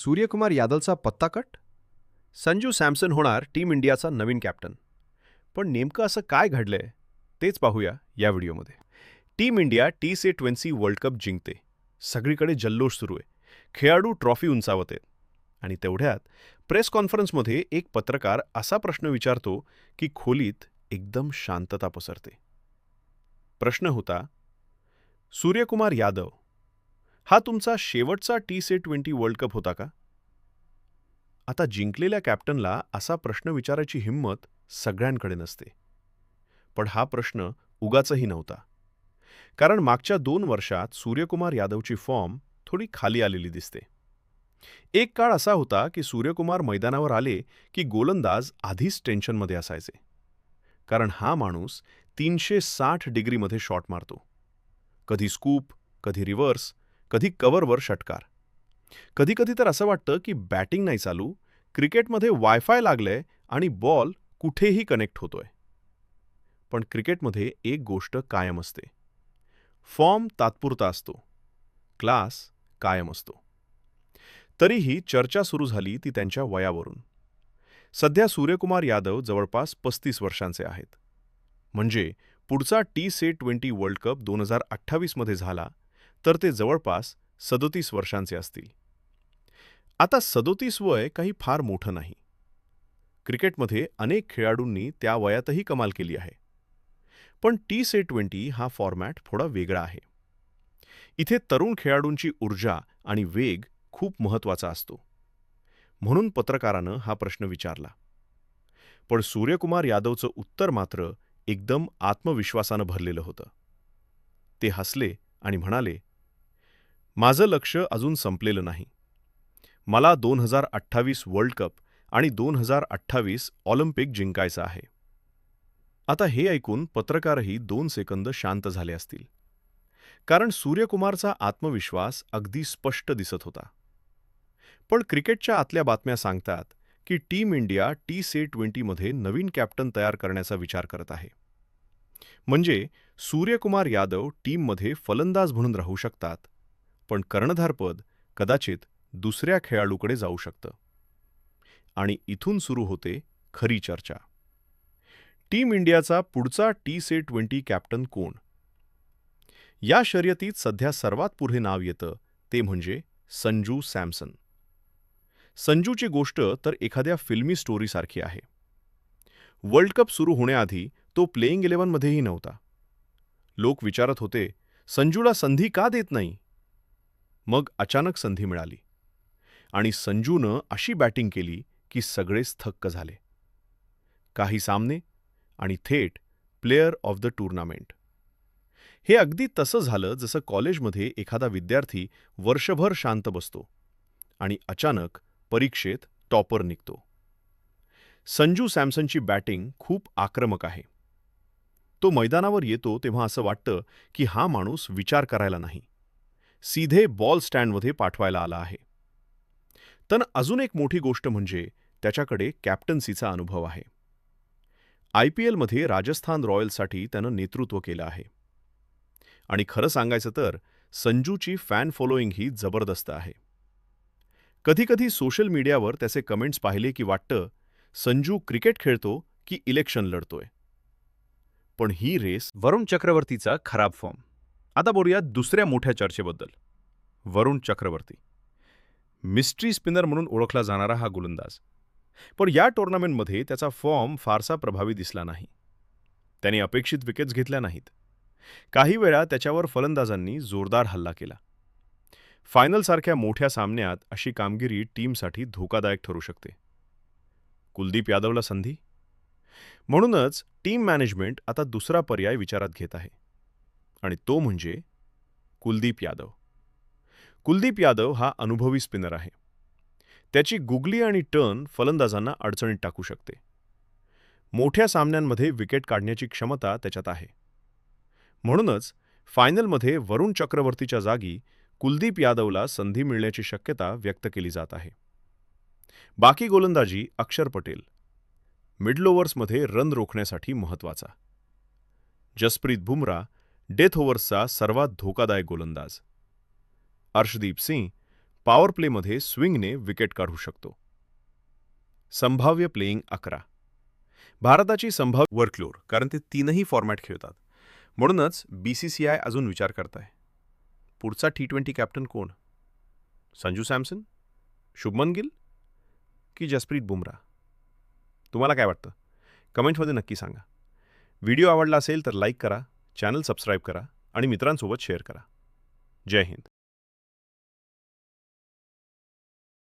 सूर्यकुमार यादवचा पत्ता कट? संजू सॅमसन होणार टीम इंडियाचा नवीन कॅप्टन. पण नेमकं असं काय घडलंय तेच पाहूया या व्हिडिओमध्ये. Team India T20 world cup जिंकते. सगळीकडे जल्लोष सुरू आहे. खेळाडू ट्रॉफी उंचावत आहेत. आणि तेवढ्यात प्रेस कॉन्फरन्समध्ये एक पत्रकार असा प्रश्न विचारतो की खोलीत एकदम शांतता पसरते. प्रश्न होता, सूर्यकुमार यादव, हा तुमचा शेवटचा T20 वर्ल्ड कप होता का? आता जिंकलेल्या कॅप्टनला असा प्रश्न विचारायची हिंमत सगळ्यांकडे नसते. पण हा प्रश्न उगाचही नव्हता. कारण मागच्या 2 वर्षात सूर्यकुमार यादवची फॉर्म थोडी खाली आलेली दिसते. एक काळ असा होता की सूर्यकुमार मैदानावर आले की गोलंदाज आधीच टेन्शनमध्ये असायचे. कारण हा माणूस 360 डिग्रीमध्ये शॉट मारतो. कधी स्कूप, कधी रिव्हर्स, कधी कव्हरवर षटकार. कधीकधी तर असं वाटतं की बॅटिंग नाही चालू, क्रिकेटमध्ये वायफाय लागलंय आणि बॉल कुठेही कनेक्ट होतोय. पण क्रिकेटमध्ये एक गोष्ट कायम असते. फॉर्म तात्पुरता असतो, क्लास कायम असतो. तरीही चर्चा सुरू झाली ती त्यांच्या वयावरून. सध्या सूर्यकुमार यादव जवळपास 35 वर्षांचे आहेत. म्हणजे पुढचा T20 वर्ल्ड कप 2028 मध्ये झाला तर ते जवळपास 37 वर्षांचे असतील. आता 37 वय काही फार मोठं नाही. क्रिकेटमध्ये अनेक खेळाडूंनी त्या वयातही कमाल केली आहे. पण T20 हा फॉर्मॅट थोडा वेगळा आहे. इथे तरुण खेळाडूंची ऊर्जा आणि वेग खूप महत्त्वाचा असतो. म्हणून पत्रकारानं हा प्रश्न विचारला. पण सूर्यकुमार यादवचं उत्तर मात्र एकदम आत्मविश्वासानं भरलेलं होतं. ते हसले आणि म्हणाले, माझं लक्ष अजून संपलेलं नाही. मला 2028 वर्ल्ड कप आणि 2028 ऑलिम्पिक जिंकायचं आहे. आता हे ऐकून पत्रकारही 2 सेकंद शांत झाले असतील. कारण सूर्यकुमारचा आत्मविश्वास अगदी स्पष्ट दिसत होता. पण क्रिकेटच्या आतल्या बातम्या सांगतात की टीम इंडिया T20 मध्ये नवीन कॅप्टन तयार करण्याचा विचार करत आहे. म्हणजे सूर्यकुमार यादव टीममध्ये फलंदाज म्हणून राहू शकतात, पण कर्णधारपद कदाचित दुसऱ्या खेळाडूकडे जाऊ शकतं. आणि इथून सुरू होते खरी चर्चा. टीम इंडियाचा पुढचा T20 कॅप्टन कोण? या शर्यतीत सध्या सर्वात पुढे नाव येतं ते म्हणजे संजू सॅमसन. संजूची गोष्ट तर एखाद्या फिल्मी स्टोरीसारखी आहे. वर्ल्ड कप सुरू होण्याआधी तो प्लेइंग 11 मध्येही नव्हता. लोक विचारत होते, संजूला संधी का देत नाही? मग अचानक संधी मिळाली. आणि संजूनं अशी बॅटिंग केली की सगळेच थक्क झाले. काही सामने आणि थेट प्लेयर ऑफ द टूर्नामेंट. हे अगदी तसं झालं जसं कॉलेजमध्ये एखादा विद्यार्थी वर्षभर शांत बसतो आणि अचानक परीक्षेत टॉपर निघतो. संजू सॅमसनची बॅटिंग खूप आक्रमक आहे. तो मैदानावर येतो तेव्हा असं वाटतं की हा माणूस विचार करायला नाही, सीधे बॉल स्टँडमध्ये पाठवायला आला आहे. तर अजून एक मोठी गोष्ट म्हणजे त्याच्याकडे कॅप्टन्सीचा अनुभव आहे. IPLमध्ये राजस्थान रॉयल्ससाठी त्यानं नेतृत्व केलं आहे. आणि खरं सांगायचं तर संजूची फॅन फॉलोईंग ही जबरदस्त आहे. कधीकधी सोशल मीडियावर त्याचे कमेंट्स पाहिले की वाटतं, संजू क्रिकेट खेळतो की इलेक्शन लढतोय. पण ही रेस. वरुण चक्रवर्तीचा खराब फॉर्म. आता बोलूया दुसऱ्या मोठ्या चर्चेबद्दल. वरुण चक्रवर्ती, मिस्ट्री स्पिनर म्हणून ओळखला जाणारा हा गोलंदाज. पण या टुर्नामेंटमध्ये त्याचा फॉर्म फारसा प्रभावी दिसला नाही. त्याने अपेक्षित विकेट्स घेतल्या नाहीत. काही वेळा त्याच्यावर फलंदाजांनी जोरदार हल्ला केला. फायनलसारख्या मोठ्या सामन्यात अशी कामगिरी टीमसाठी धोकादायक ठरू शकते. कुलदीप यादवला संधी? म्हणूनच टीम मॅनेजमेंट आता दुसरा पर्याय विचारात घेत आहे. आणि तो म्हणजे कुलदीप यादव. कुलदीप यादव हा अनुभवी स्पिनर आहे. त्याची गुगली आणि टर्न फलंदाजांना अडचणीत टाकू शकते. मोठ्या सामन्यांमध्ये विकेट काढण्याची क्षमता त्याच्यात आहे. म्हणूनच फायनलमध्ये वरुण चक्रवर्तीच्या जागी कुलदीप यादवला संधी मिळण्याची शक्यता व्यक्त केली जात आहे. बाकी गोलंदाजी अक्षर पटेल, मिडल ओव्हर्समध्ये रन रोखण्यासाठी महत्त्वाचा. जसप्रीत बुमराह, डेथ ओव्हर्सचा सर्वात धोकादायक गोलंदाज. अर्शदीप सिंह पॉवर प्लेमध्ये स्विंगने विकेट काढू शकतो. संभाव्य प्लेइंग 11. भारताची संभाव्य वर्कलोड, कारण ते तीनही फॉर्मॅट खेळतात. म्हणूनच BCCI अजून विचार करताय. पुढचा T20 कॅप्टन कोण? संजू सॅमसन, शुभमन गिल की जसप्रीत बुमराह? तुम्हाला काय वाटतं? कमेंट्समध्ये नक्की सांगा. व्हिडिओ आवडला असेल तर लाईक करा, चॅनल सबस्क्राईब करा आणि मित्रांसोबत शेअर करा. जय हिंद.